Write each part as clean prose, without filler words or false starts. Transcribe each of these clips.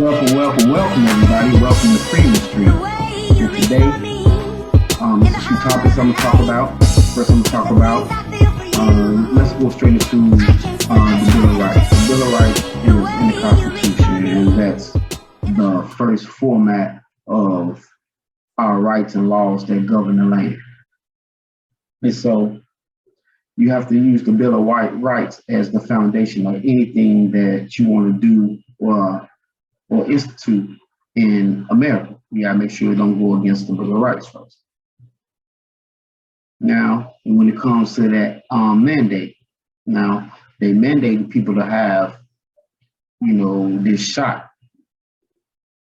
Welcome, everybody. Welcome to Freedmen. And today, there's a few topics I'm going to talk about. First, I'm going to talk about, let's go straight into the Bill of Rights. The Bill of Rights is in the Constitution, and that's the first format of our rights and laws that govern the land. And so, you have to use the Bill of Rights as the foundation of anything that you want to do or institute in America. You gotta make sure it don't go against the Bill of Rights first. Now, when it comes to that mandate, now they mandate people to have, this shot.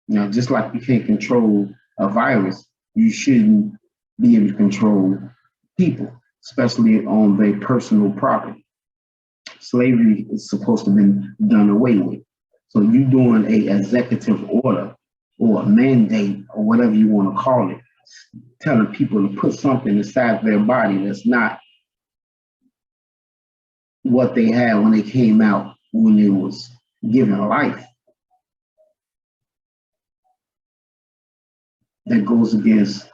Now, just like you can't control a virus, you shouldn't be able to control people, especially on their personal property. Slavery is supposed to have been done away with. So you doing a executive order or a mandate or whatever you want to call it, telling people to put something inside their body that's not what they had when they came out, when it was given life. That goes against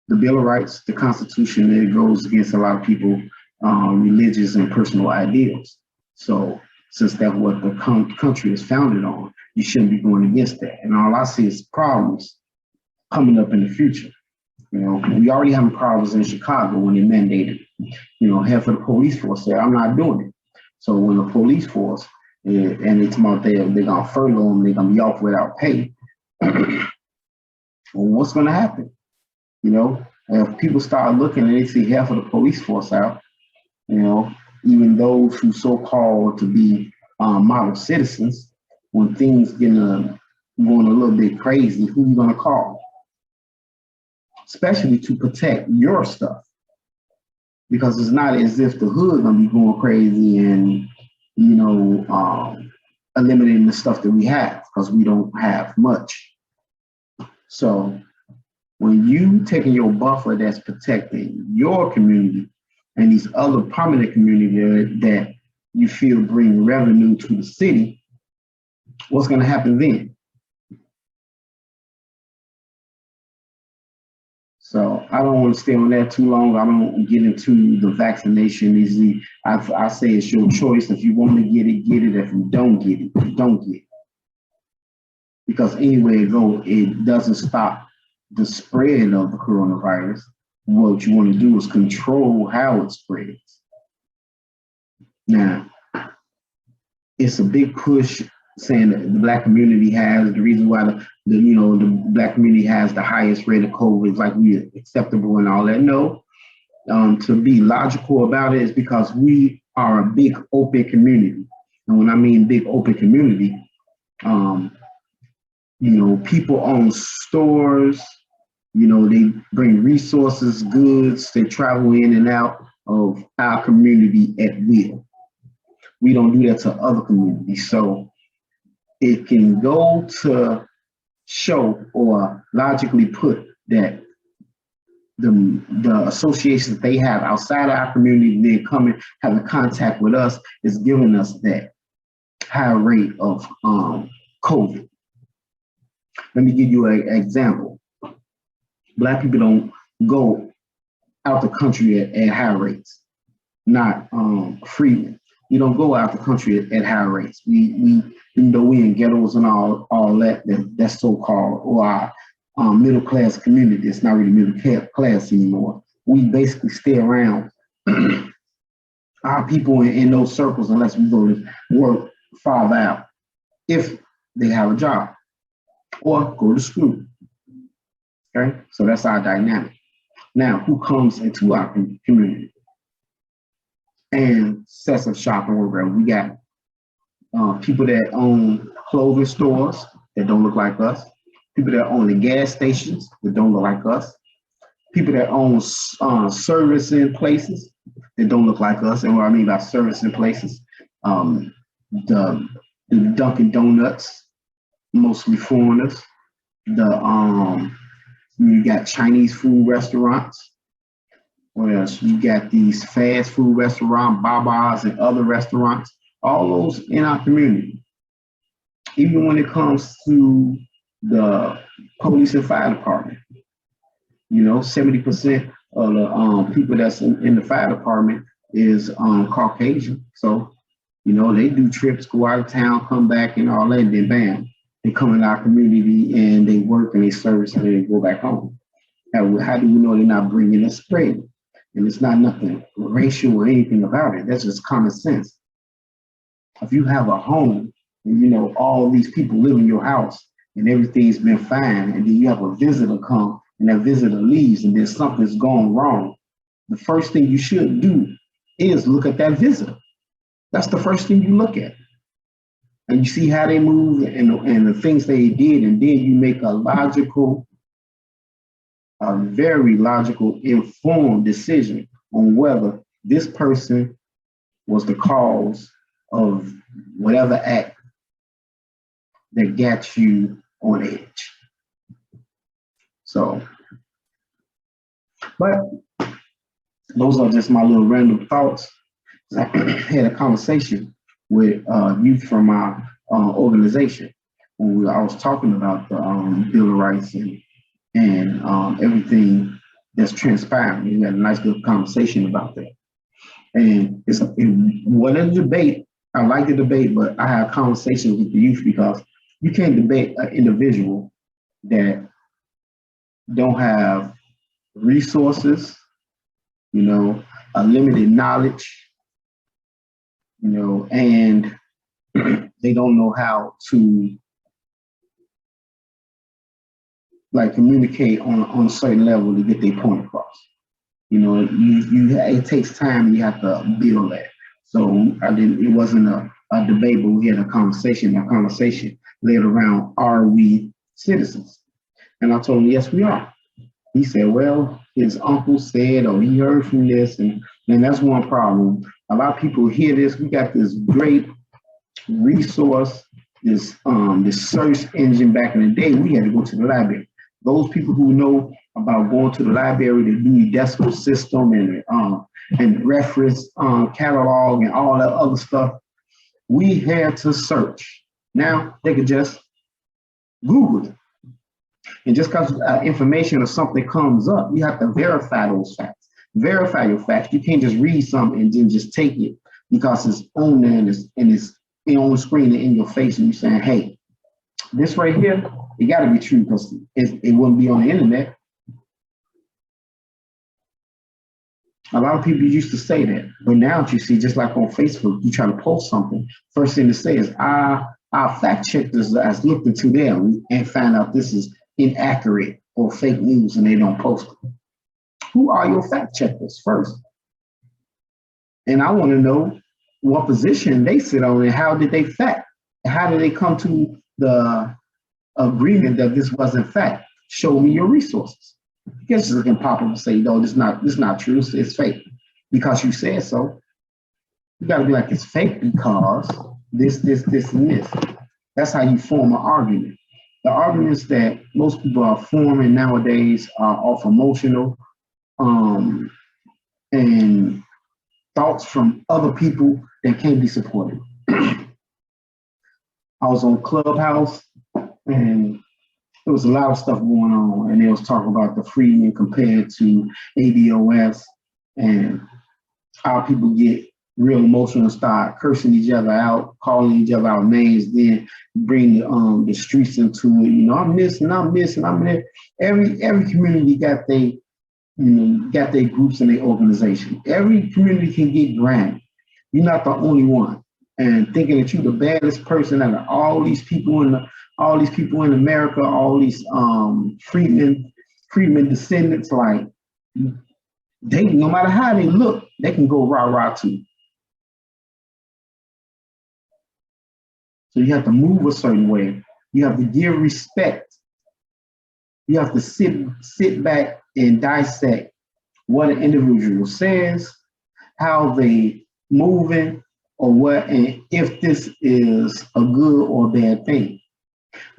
the Bill of Rights, the Constitution, and it goes against a lot of people, religious and personal ideals. So since that's what the country is founded on, you shouldn't be going against that. And all I see is problems coming up in the future. We already have problems in Chicago when they mandated, half of the police force said, I'm not doing it. So when the police force, and it's about they're going to furlough them, they're going to be off without pay, well, what's going to happen? If people start looking and they see half of the police force out, even those who so-called to be model citizens, when things going a little bit crazy, who you going to call? Especially to protect your stuff. Because it's not as if the hood going to be going crazy and, eliminating the stuff that we have, because we don't have much. So when you taking your buffer that's protecting your community and these other prominent communities that you feel bring revenue to the city, what's going to happen then? So I don't want to stay on that too long. I don't get into the vaccination easily. I say it's your choice. If you want to get it, get it. If you don't get it, you don't get it. Because anywhere it goes, it doesn't stop the spread of the coronavirus. What you want to do is control how it spreads. Now, it's a big push saying that the Black community has the reason why the Black community has the highest rate of COVID, like we acceptable and all that. No, to be logical about it is because we are a big open community, and when I mean big open community, people own stores. They bring resources, goods, they travel in and out of our community at will. We don't do that to other communities. So it can go to show or logically put that the associations they have outside of our community, then coming, having contact with us, is giving us that high rate of COVID. Let me give you an example. Black people don't go out the country at high rates, not freedmen. You don't go out the country at high rates. We even though we in ghettos and all that's so-called, or our middle class community, it's not really middle class anymore. We basically stay around our people in those circles unless we go to work farther out, if they have a job or go to school. Okay, so that's our dynamic. Now, who comes into our community and sets up shop and wherever? We got people that own clothing stores that don't look like us, people that own the gas stations that don't look like us, people that own servicing places that don't look like us. And what I mean by servicing places, the Dunkin' Donuts, mostly foreigners. You got Chinese food restaurants. What else? You got these fast food restaurants, Baba's and other restaurants, all those in our community. Even when it comes to the police and fire department, 70% of the people that's in the fire department is Caucasian. So, they do trips, go out of town, come back and all that, and then bam, they come in our community and they work and they service and they go back home. How do we know they're not bringing a spread? And it's not nothing racial or anything about it. That's just common sense. If you have a home and all these people live in your house and everything's been fine, and then you have a visitor come and that visitor leaves and then something's gone wrong, the first thing you should do is look at that visitor. That's the first thing you look at. And you see how they move and the things they did, and then you make a very logical, informed decision on whether this person was the cause of whatever act that got you on edge. So, but those are just my little random thoughts. I had a conversation with youth from our organization when I was talking about the Bill of Rights and everything that's transpiring. We had a nice little conversation about that. And it wasn't a debate. I like the debate, but I have conversations with the youth because you can't debate an individual that don't have resources, a limited knowledge, and they don't know how to communicate on a certain level to get their point across. It takes time and you have to build that. So it wasn't a debate, but we had a conversation. Our conversation led around, are we citizens? And I told him, yes, we are. He said, well, his uncle said, or he heard from this, and that's one problem. A lot of people hear this. We got this great resource, this search engine back in the day. We had to go to the library. Those people who know about going to the library to do the decimal system and reference catalog and all that other stuff, we had to search. Now they could just Google it. And just because information or something comes up, you have to verify those facts. Verify your facts. You can't just read something and then just take it because it's on there and it's on the screen and in your face, and you're saying, hey, this right here, it got to be true because it wouldn't be on the internet. A lot of people used to say that, but now you see, just like on Facebook, you try to post something, first thing to say is, our fact checkers has looked into them and found out this is inaccurate or fake news, and they don't post it. Who are your fact checkers first? And I want to know what position they sit on and how did they fact? How did they come to the agreement that this wasn't fact? Show me your resources. Because you can pop up and say, no, this not true, it's fake. Because you said so. You gotta be like, it's fake because this, and this. That's how you form an argument. The arguments that most people are forming nowadays are off emotional and thoughts from other people that can't be supported. I was on Clubhouse and there was a lot of stuff going on, and they was talking about the Freedmen compared to ADOS, and how people get real emotional and start cursing each other out, calling each other out names, then bring the streets into it. I'm missing, I'm there. Every community got their groups and their organization. Every community can get granted. You're not the only one. And thinking that you're the baddest person out of all these people in America, all these freedmen descendants, like They, no matter how they look, they can go rah-rah too. So you have to move a certain way. You have to give respect. You have to sit back and dissect what an individual says, how they moving, or what, and if this is a good or bad thing.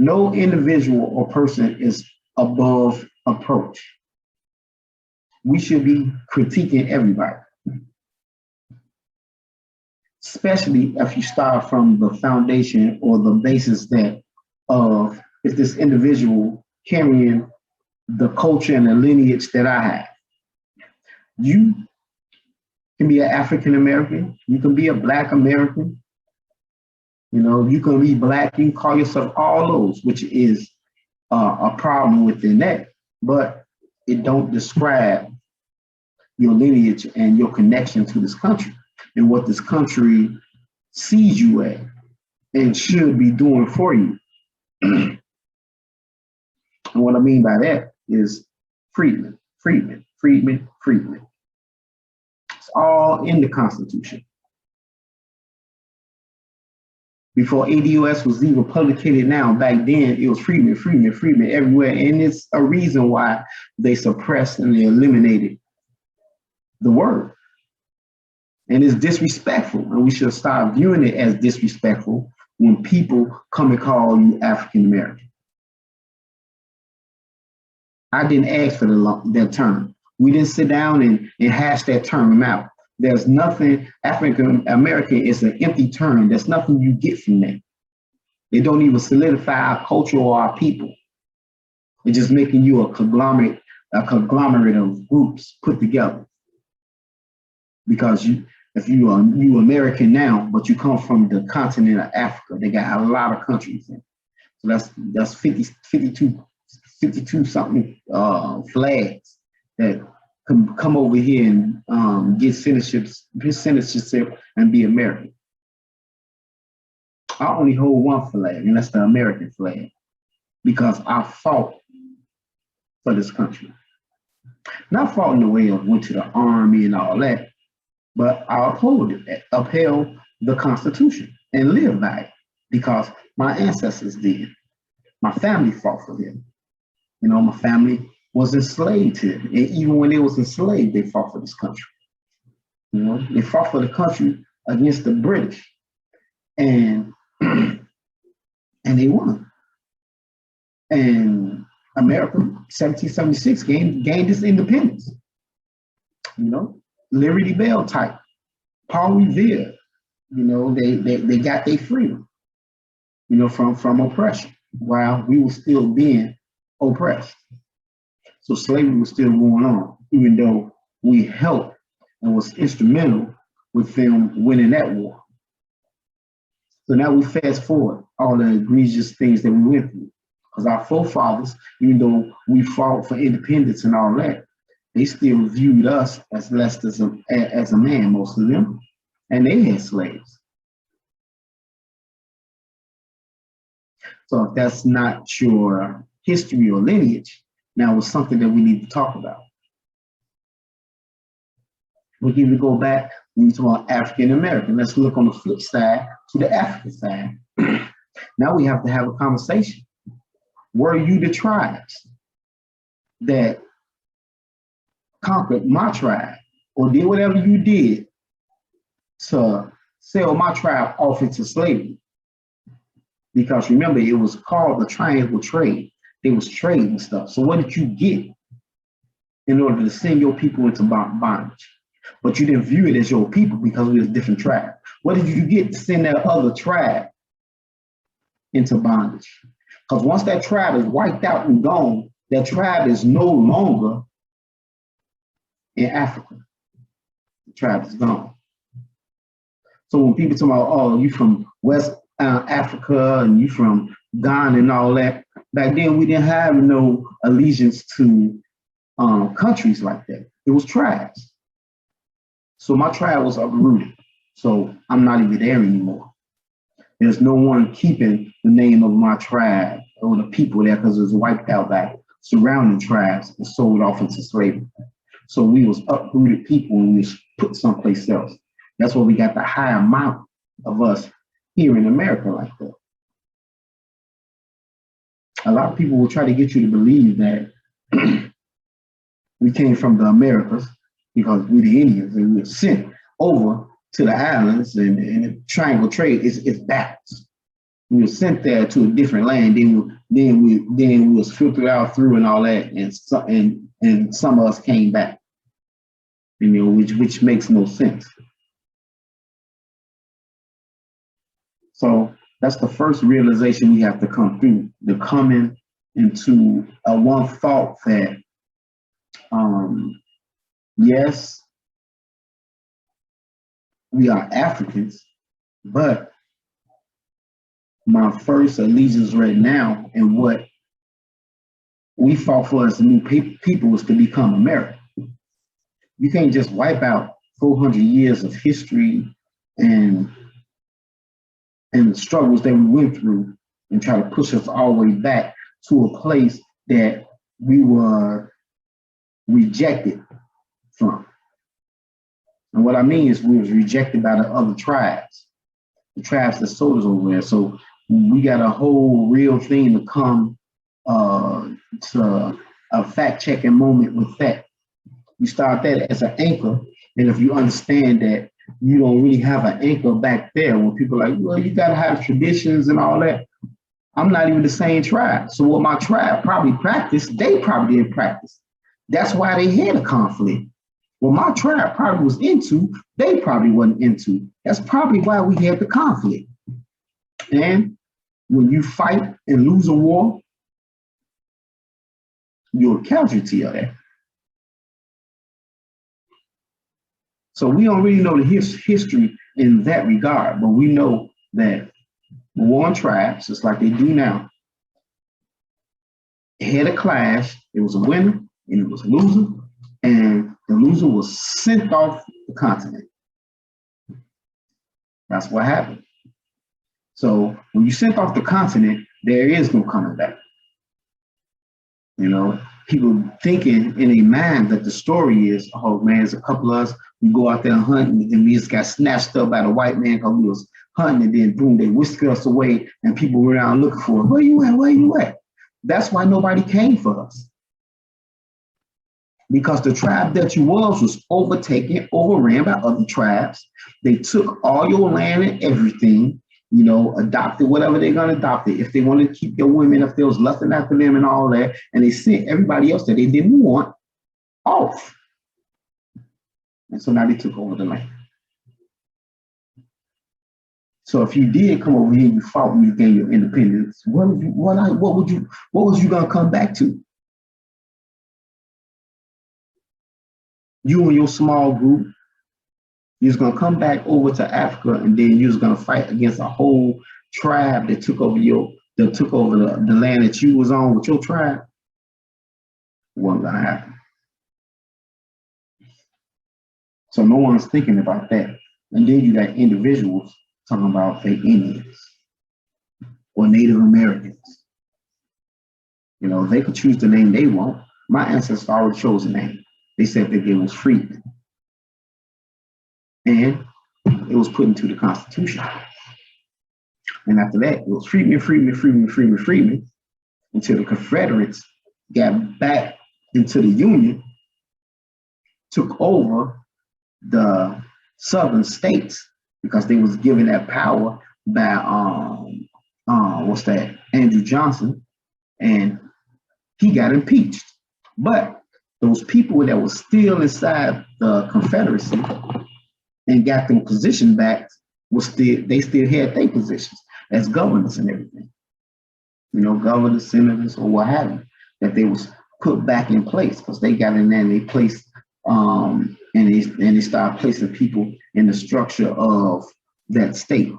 No individual or person is above approach. We should be critiquing everybody, especially if you start from the foundation or the basis that of if this individual carrying the culture and the lineage that I have. You can be an African American, you can be a Black American, you know, you can be Black, you can call yourself all those, which is a problem within that, but it don't describe your lineage and your connection to this country and what this country sees you at and should be doing for you. And what I mean by that is freedmen, freedmen, freedmen, freedmen. It's all in the Constitution. Before ADOS was even publicated now, back then it was freedmen, freedmen, freedmen everywhere. And it's a reason why they suppressed and they eliminated the word. And it's disrespectful. And we should start viewing it as disrespectful when people come and call you African American. I didn't ask for that term. We didn't sit down and hash that term out. There's nothing, African American is an empty term. There's nothing you get from that. They don't even solidify our culture or our people. It's just making you a conglomerate of groups put together. Because if you are American now, but you come from the continent of Africa, they got a lot of countries in it. So that's 52 something flags that come over here and get citizenship and be American. I only hold one flag, and that's the American flag, because I fought for this country. Not fought in the way of went to the army and all that, but I upheld the Constitution and lived by it because my ancestors did. My family fought for them. You know, my family was enslaved here. And even when they was enslaved, they fought for this country. You know, they fought for the country against the British. And and they won. And America, 1776, gained its independence. You know, Liberty Bell type, Paul Revere, you know, they got their freedom, you know, from oppression while we were still being oppressed. So slavery was still going on, even though we helped and was instrumental with them winning that war. So now we fast forward all the egregious things that we went through. Because our forefathers, even though we fought for independence and all that, they still viewed us as less as a man, most of them, and they had slaves. So if that's not your history or lineage, now it's something that we need to talk about. We can even go back when we talk about African American. Let's look on the flip side to the African side. Now we have to have a conversation. Were you the tribes that conquered my tribe or did whatever you did to sell my tribe off into slavery? Because remember, it was called the triangle trade. They was trading stuff. So what did you get in order to send your people into bondage? But you didn't view it as your people because we was a different tribe. What did you get to send that other tribe into bondage? Because once that tribe is wiped out and gone, that tribe is no longer in Africa. The tribe is gone. So when people talk about, oh, you from West Africa and you from Ghana and all that, back then we didn't have no allegiance to countries like that. It was tribes. So my tribe was uprooted. So I'm not even there anymore. There's no one keeping the name of my tribe or the people there because it was wiped out by surrounding tribes and sold off into slavery. So we was uprooted people and we was put someplace else. That's why we got the high amount of us here in America like that. A lot of people will try to get you to believe that we came from the Americas because we the Indians and we were sent over to the islands and the triangle trade is backwards. We were sent there to a different land, then we was filtered out through and all that, and some of us came back, which makes no sense. So that's the first realization we have to come through, the coming into a one thought that, yes, we are Africans, but my first allegiance right now and what we fought for as new people was to become American. You can't just wipe out 400 years of history and the struggles that we went through and try to push us all the way back to a place that we were rejected from. And what I mean is we was rejected by the other tribes, the tribes that sold us over there. So we got a whole real thing to come to a fact-checking moment with that. You start that as an anchor, and if you understand that you don't really have an anchor back there, when people are like, well, you gotta have traditions and all that. I'm not even the same tribe. So what my tribe probably practiced, they probably didn't practice. That's why they had a conflict. What my tribe probably was into, they probably wasn't into. That's probably why we had the conflict. And when you fight and lose a war, you're a casualty of that. So we don't really know the history in that regard, but we know that war on tribes, just like they do now, it had a clash. It was a winner and it was a loser, and the loser was sent off the continent. That's what happened. So when you sent off the continent, there is no coming back. People thinking in their mind that the story is, oh man, there's a couple of us, we go out there and hunt, and then we just got snatched up by the white man because we was hunting, and then boom, they whisked us away, and people were around looking for us. Where you at? Where you at? That's why nobody came for us. Because the tribe that you was overtaken, overran by other tribes. They took all your land and everything, adopted whatever they're going to adopt it. If they wanted to keep your women, if there was lusting after them and all that, and they sent everybody else that they didn't want off. And so now they took over the land. So if you did come over here and you fought and you gained your independence, what was you going to come back to? You and your small group, you're just going to come back over to Africa, and then you're just going to fight against a whole tribe that took over the land that you was on with your tribe. It wasn't going to happen. So no one's thinking about that. And then you got individuals talking about fake Indians or Native Americans. They could choose the name they want. My ancestors already chose a name. They said that it was Freedmen. And it was put into the Constitution. And after that, it was Freedmen, until the Confederates got back into the Union, took over the southern states because they was given that power by Andrew Johnson, and he got impeached. But those people that were still inside the Confederacy and got them position back they still had their positions as governors and everything. Governors, senators, or what have you, that they was put back in place because they got in there and they placed and they started placing people in the structure of that state.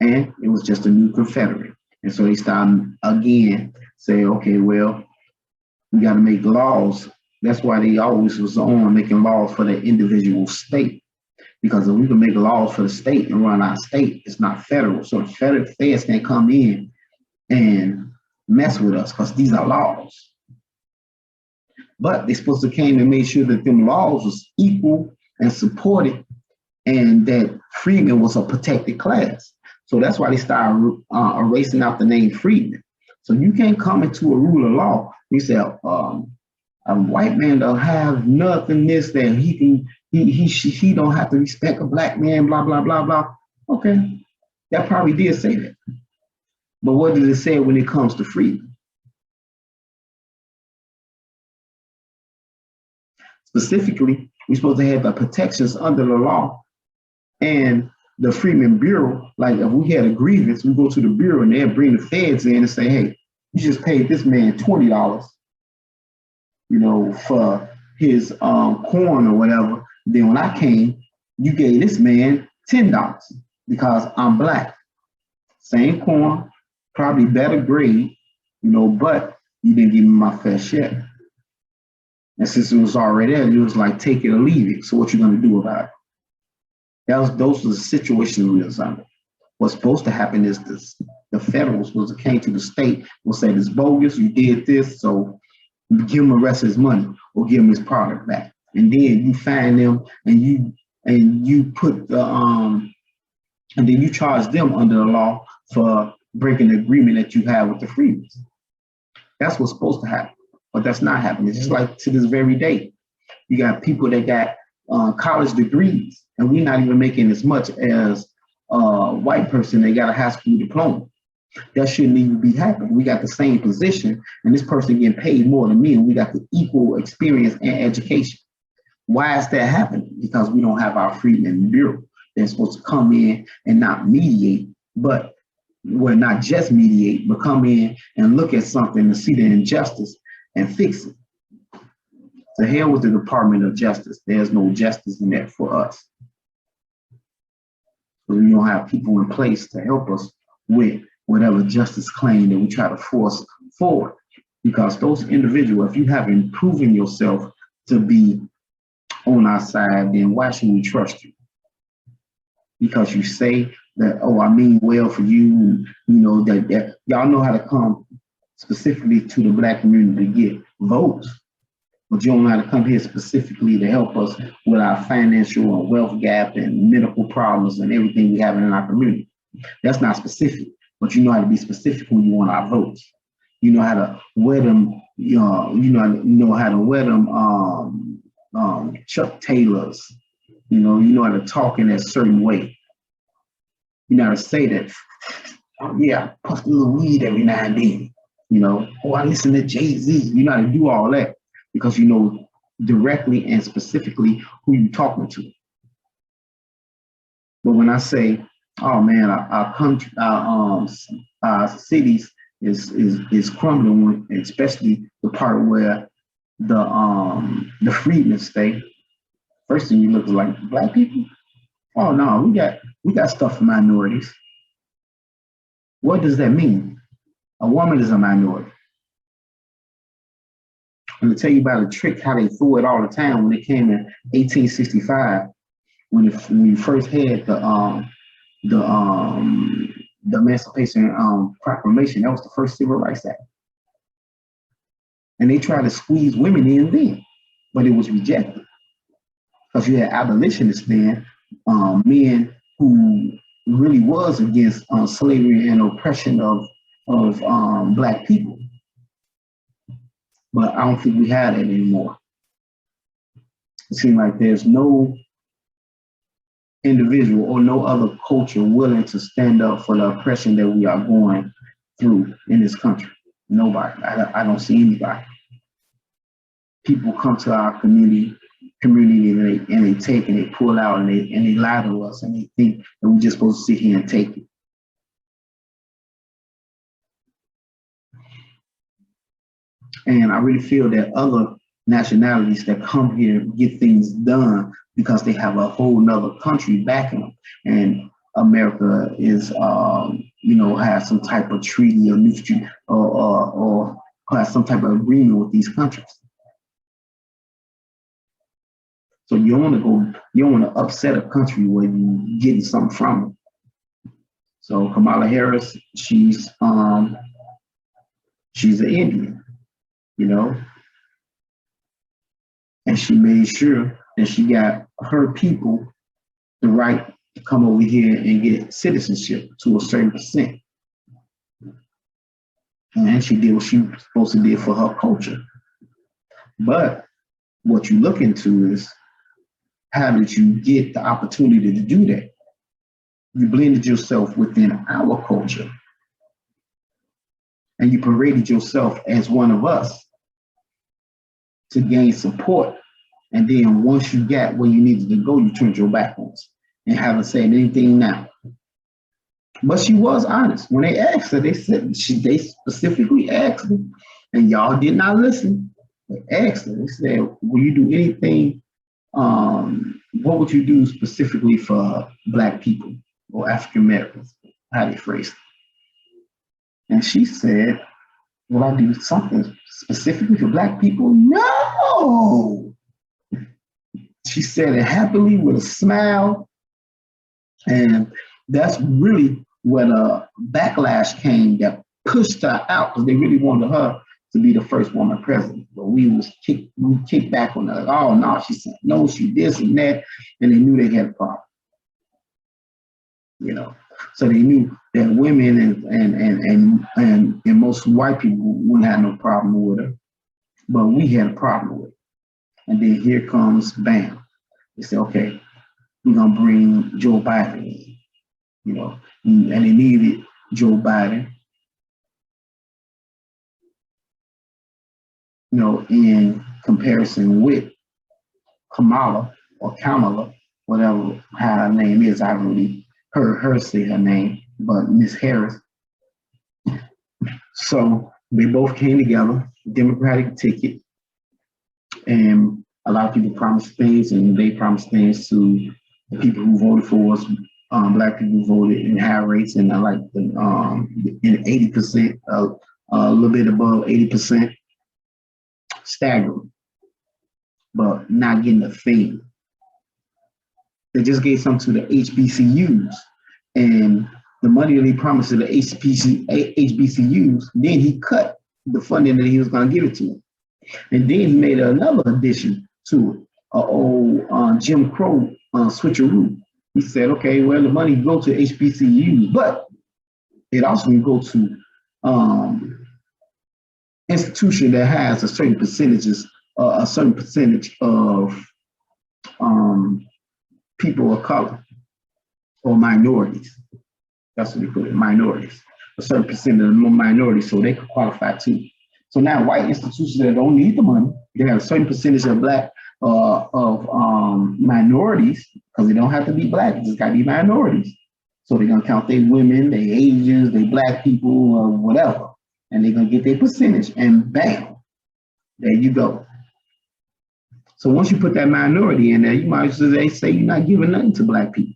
And it was just a new Confederate. And so they started again say, okay, well, we got to make laws. That's why they always was on making laws for the individual state. Because if we can make laws for the state and run our state, it's not federal. So the federal feds can't come in and mess with us because these are laws. But they supposed to came and made sure that them laws was equal and supported, and that freedmen was a protected class. So that's why they started erasing out the name freedmen. So you can't come into a rule of law. You say a white man don't have nothing this that he can he don't have to respect a black man. Blah blah blah blah. Okay, that probably did say that. But what did it say when it comes to freedom? Specifically, we're supposed to have the protections under the law and the Freedmen Bureau. Like if we had a grievance, we go to the Bureau and they'll bring the feds in and say, hey, you just paid this man $20, for his corn or whatever. Then when I came, you gave this man $10 because I'm black. Same corn, probably better grade, but you didn't give me my fair share. And since it was already there, it was like take it or leave it. So what you gonna do about it? Those were the situations we was under. What's supposed to happen is the federals was came to the state, will say it's bogus, you did this, so give him the rest of his money or give him his product back. And then you fine them and you put the and then you charge them under the law for breaking the agreement that you have with the freedmen. That's what's supposed to happen, but that's not happening. It's just like to this very day, you got people that got college degrees, and we're not even making as much as a white person that got a high school diploma. That shouldn't even be happening. We got the same position, and this person getting paid more than me, and we got the equal experience and education. Why is that happening? Because we don't have our Freedmen Bureau. They're supposed to come in and not mediate, but not just mediate, but come in and look at something and see the injustice and fix it. To hell with the Department of Justice. There's no justice in that for us. So we don't have people in place to help us with whatever justice claim that we try to force forward. Because those individuals, if you haven't proven yourself to be on our side, then why should we trust you? Because you say that, oh, I mean well for you, that y'all know how to come specifically to the black community to get votes, but you don't know how to come here specifically to help us with our financial and wealth gap and medical problems and everything we have in our community. That's not specific, but you know how to be specific when you want our votes. You know how to wear them, you know how to wear them Chuck Taylors. You know how to talk in a certain way. You know how to say that, oh, yeah, I puff a little weed every now and then. Oh, I listen to Jay-Z. You know how to do all that because you know directly and specifically who you're talking to. But when I say, oh man, our country, our cities is crumbling, especially the part where the freedmen stay. First thing you look like black people. Oh no, we got stuff for minorities. What does that mean? A woman is a minority. I'm gonna tell you about a trick how they threw it all the time when it came in 1865, when we first had the Emancipation Proclamation. That was the first Civil Rights Act, and they tried to squeeze women in then, but it was rejected because you had abolitionists then, men who really was against slavery and oppression of black people. But I don't think we have that anymore. It seems like there's no individual or no other culture willing to stand up for the oppression that we are going through in this country. Nobody. I don't see anybody. People come to our community and they take and they pull out and they lie to us and they think that we're just supposed to sit here and take it. And I really feel that other nationalities that come here get things done because they have a whole nother country backing them. And America is, has some type of treaty or has some type of agreement with these countries. So you don't want to upset a country where you're getting something from it. So Kamala Harris, she's an Indian, and she made sure that she got her people the right to come over here and get citizenship to a certain percent. And she did what she was supposed to do for her culture. But what you look into is, how did you get the opportunity to do that? You blended yourself within our culture and you paraded yourself as one of us to gain support. And then once you got where you needed to go, you turned your back on us and haven't said anything now. But she was honest. When they asked her, they said, they specifically asked her, and y'all did not listen. They asked her, they said, will you do anything? What would you do specifically for Black people or African Americans? How they phrased it. And she said, will I do something specifically for Black people? No. She said it happily with a smile. And that's really when a backlash came that pushed her out, because they really wanted her to be the first woman president. But we kicked back on her. Like, oh no, she said no, she this and that, and they knew they had a problem. You know, so they knew that women and most white people wouldn't have no problem with her, but we had a problem with it. And then here comes bam. They said, okay, we're gonna bring Joe Biden in. You know, and they needed Joe Biden, you know, in comparison with Kamala or Kamala, whatever how her name is. I really heard her say her name, but Miss Harris. So they both came together, Democratic ticket, and a lot of people promised things, and they promised things to the people who voted for us. Black people voted in high rates, and like in 80%, a little bit above 80%, staggering, but not getting a thing. They just gave some to the HBCUs, and the money that he promised to the HBCUs, then he cut the funding that he was going to give it to them, and then he made another addition to it, old Jim Crow switcheroo. He said, okay, well, the money go to HBCUs, but it also can go to institution that has a certain percentage of people of color or minorities. That's what they put it, minorities. A certain percent of the minorities, so they could qualify too. So now white institutions that don't need the money, they have a certain percentage of Black minorities, because they don't have to be Black, it's got to be minorities. So they're gonna count their women, their Asians, their Black people, or whatever, and they're gonna get their percentage, and bam, there you go. So once you put that minority in there, you might as well say you're not giving nothing to Black people,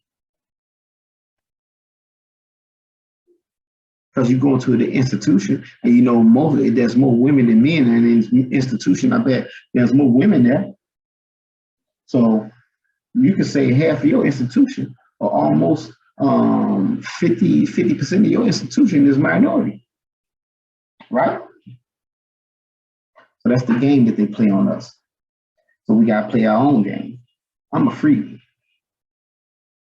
because you go into the institution, and you know there's more women than men in the institution. I bet there's more women there. So you can say half of your institution, or almost 50% of your institution is minority, right? So that's the game that they play on us. So we got to play our own game. I'm a freedman.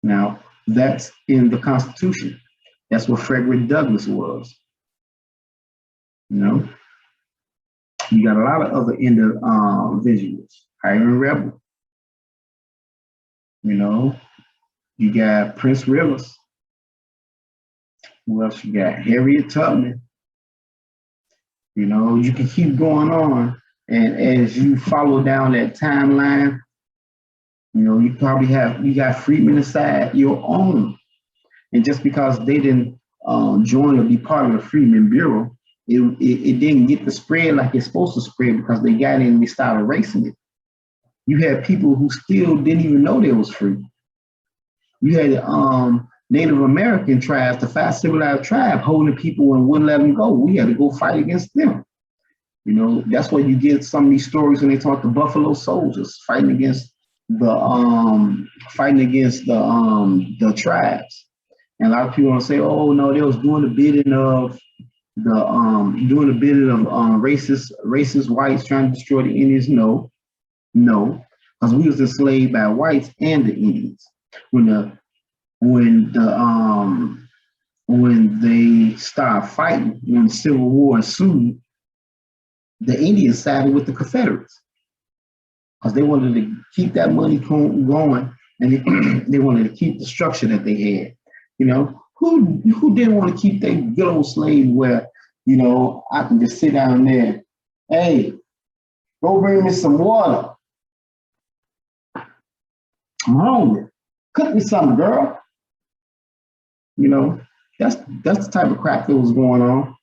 Now, that's in the Constitution. That's what Frederick Douglass was. You know, you got a lot of other individuals. Hiram Rebel. You know, you got Prince Rivers. Who else you got? Harriet Tubman. You know, you can keep going on. And as you follow down that timeline, you know, you got freedmen inside your own. And just because they didn't join or be part of the Freedmen Bureau, it didn't get the spread like it's supposed to spread, because they got in and they started erasing it. You had people who still didn't even know they was free. You had Native American tribes, the 5 civilized tribes, holding people and wouldn't let them go. We had to go fight against them. You know, that's why you get some of these stories when they talk to Buffalo Soldiers fighting against the tribes. And a lot of people want to say, oh no, they was doing the bidding of racist whites trying to destroy the Indians. No, No, because we was enslaved by whites and the Indians. When the when the when they started fighting, when the Civil War ensued, the Indians sided with the Confederates because they wanted to keep that money going, and they wanted to keep the structure that they had. You know, who didn't want to keep their good old slave where, I can just sit down there, hey, go bring me some water. I'm hungry. Cook me something, girl. You know, that's the type of crap that was going on.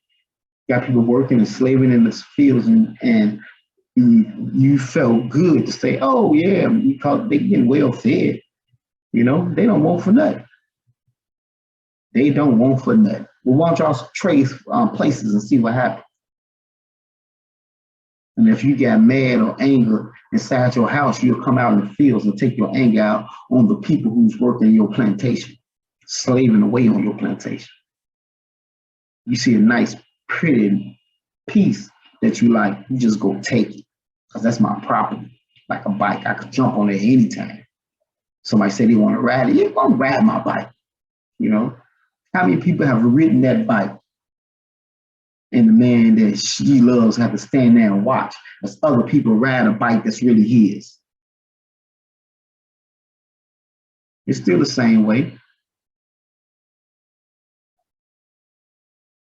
Got people working and slaving in the fields, and you felt good to say, oh yeah, because they get well fed. They don't want for nothing. They don't want for nothing. Well, why don't y'all trade places and see what happens? And if you got mad or anger inside your house, you'll come out in the fields and take your anger out on the people who's working your plantation, slaving away on your plantation. You see a nice, pretty piece that you like, you just go take it, because that's my property. Like a bike, I could jump on it anytime. Somebody said they want to ride it, you're gonna ride my bike. How many people have ridden that bike and the man that she loves have to stand there and watch as other people ride a bike that's really his? It's still the same way.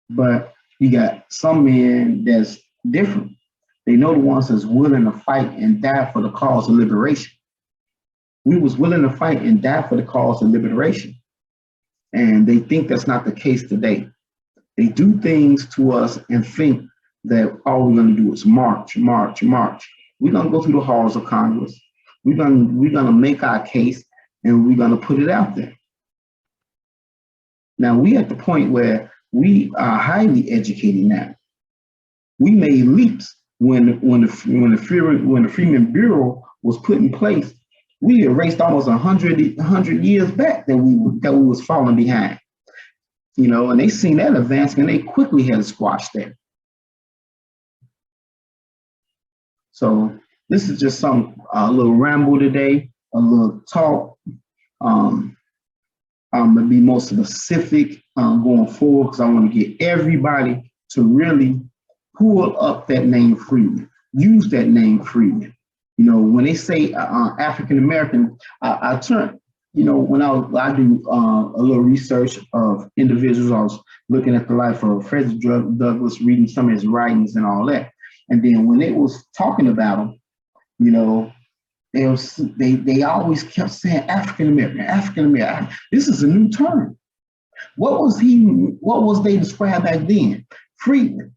But you got some men that's different. They know the ones that's willing to fight and die for the cause of liberation. We was willing to fight and die for the cause of liberation. And they think that's not the case today. They do things to us and think that all we're going to do is march, march, march. We're going to go through the halls of Congress. We're going to make our case, and we're going to put it out there. Now, we at the point where we are highly educated now. We made leaps when the Freedmen Bureau was put in place. We erased almost 100 years back that we was falling behind. And they seen that advancement, they quickly had to squash that. So this is just a little ramble today, a little talk. I'm gonna be more specific going forward, because I want to get everybody to really pull up that name Freedmen, use that name Freedmen. When they say African American, I turn. When I do a little research of individuals, I was looking at the life of Frederick Douglass, reading some of his writings and all that. And then when they was talking about him, they always kept saying African American, African American. This is a new term. What was they described back then? Freedmen.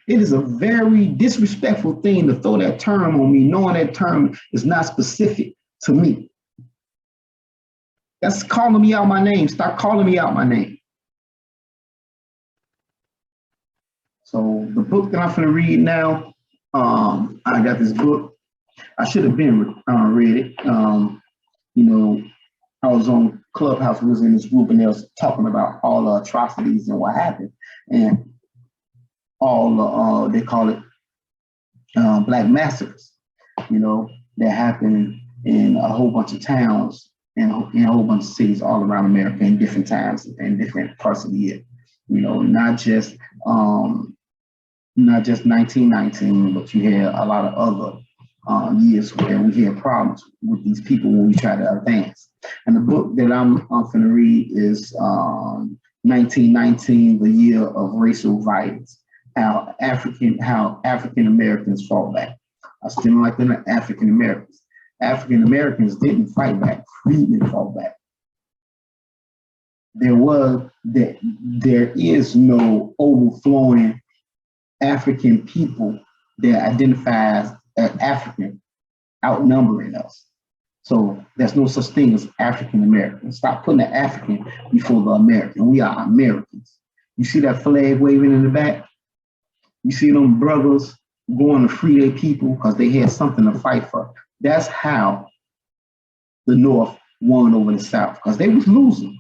It is a very disrespectful thing to throw that term on me, knowing that term is not specific to me. That's calling me out my name. Stop calling me out my name. So the book that I'm going to read now, I got this book. I should have been read it. I was on Clubhouse, we was in this group, and they was talking about all the atrocities and what happened. And all they call it black massacres, that happened in a whole bunch of towns and in a whole bunch of cities all around America in different times and different parts of the year. Not just 1919, but you had a lot of other years where we had problems with these people when we try to advance. And the book that I'm going to read is 1919, the year of racial violence. How African Americans fought back. I still don't like them African Americans. African Americans didn't fight back. Freedmen fought back. There is no overflowing African people that identifies as African outnumbering us. So there's no such thing as African American. Stop putting the African before the American. We are Americans. You see that flag waving in the back? You see them brothers going to free their people because they had something to fight for. That's how the North won over the South, because they was losing.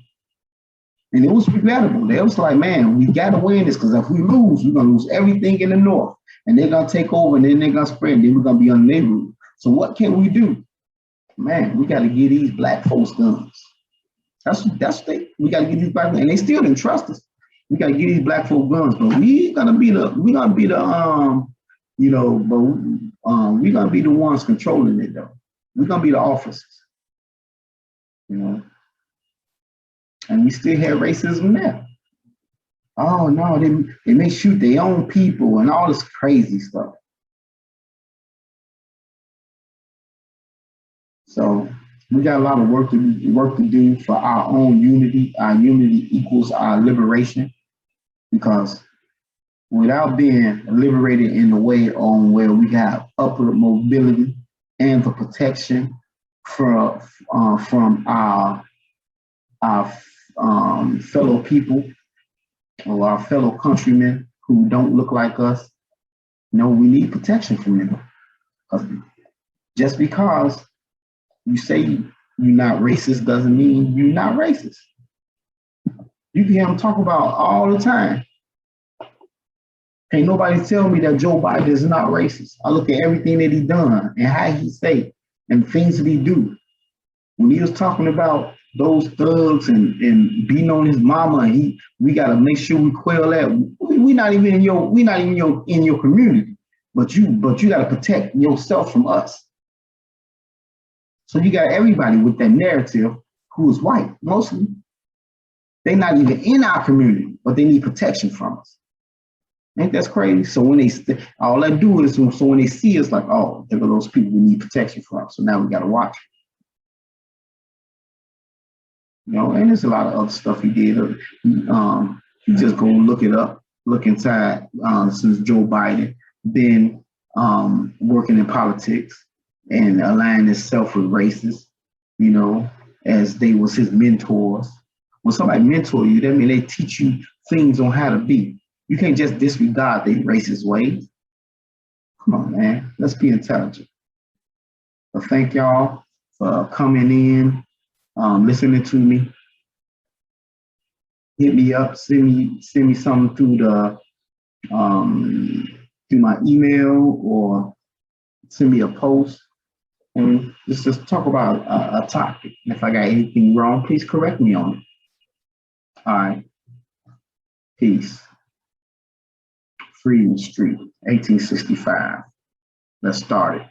And it was regrettable. They was like, man, we got to win this because if we lose, we're going to lose everything in the North. And they're going to take over and then they're going to spread. And then we're going to be under their rule. So what can we do? Man, we got to get these black folks guns. We got to get these black, and they still didn't trust us. We got to get these black folk guns, but we're gonna be the we're gonna be the ones controlling it though. We're gonna be the officers, you know. And we still have racism there. Oh no, they may shoot their own people and all this crazy stuff. So we got a lot of work to do for our own unity. Our unity equals our liberation, because without being liberated in the way on where we have upward mobility and the protection from our fellow people or our fellow countrymen who don't look like us. No, we need protection from them. Just because you say you're not racist doesn't mean you're not racist. You can hear them talk about all the time. Ain't nobody tell me that Joe Biden is not racist. I look at everything that he done and how he say and things that he do. When he was talking about those thugs and beating on his mama, and we got to make sure we quell that. We not even in your community, but you got to protect yourself from us. So you got everybody with that narrative who is white, mostly. They're not even in our community, but they need protection from us. Ain't that crazy? So when all I do is, so when they see us, like, oh, there are those people we need protection from. So now we got to watch. You know, and there's a lot of other stuff he did. You just go look it up, look inside since Joe Biden been working in politics and aligning himself with racists, you know, as they was his mentors. When somebody mentor you, that means they teach you things on how to be. You can't just disregard their racist ways. Come on, man. Let's be intelligent. So thank y'all for coming in, listening to me. Hit me up, send me something through my email, or send me a post, and let's just talk about a topic. And if I got anything wrong, please correct me on it. All right. Peace. Freedmen Street, 1865. Let's start it.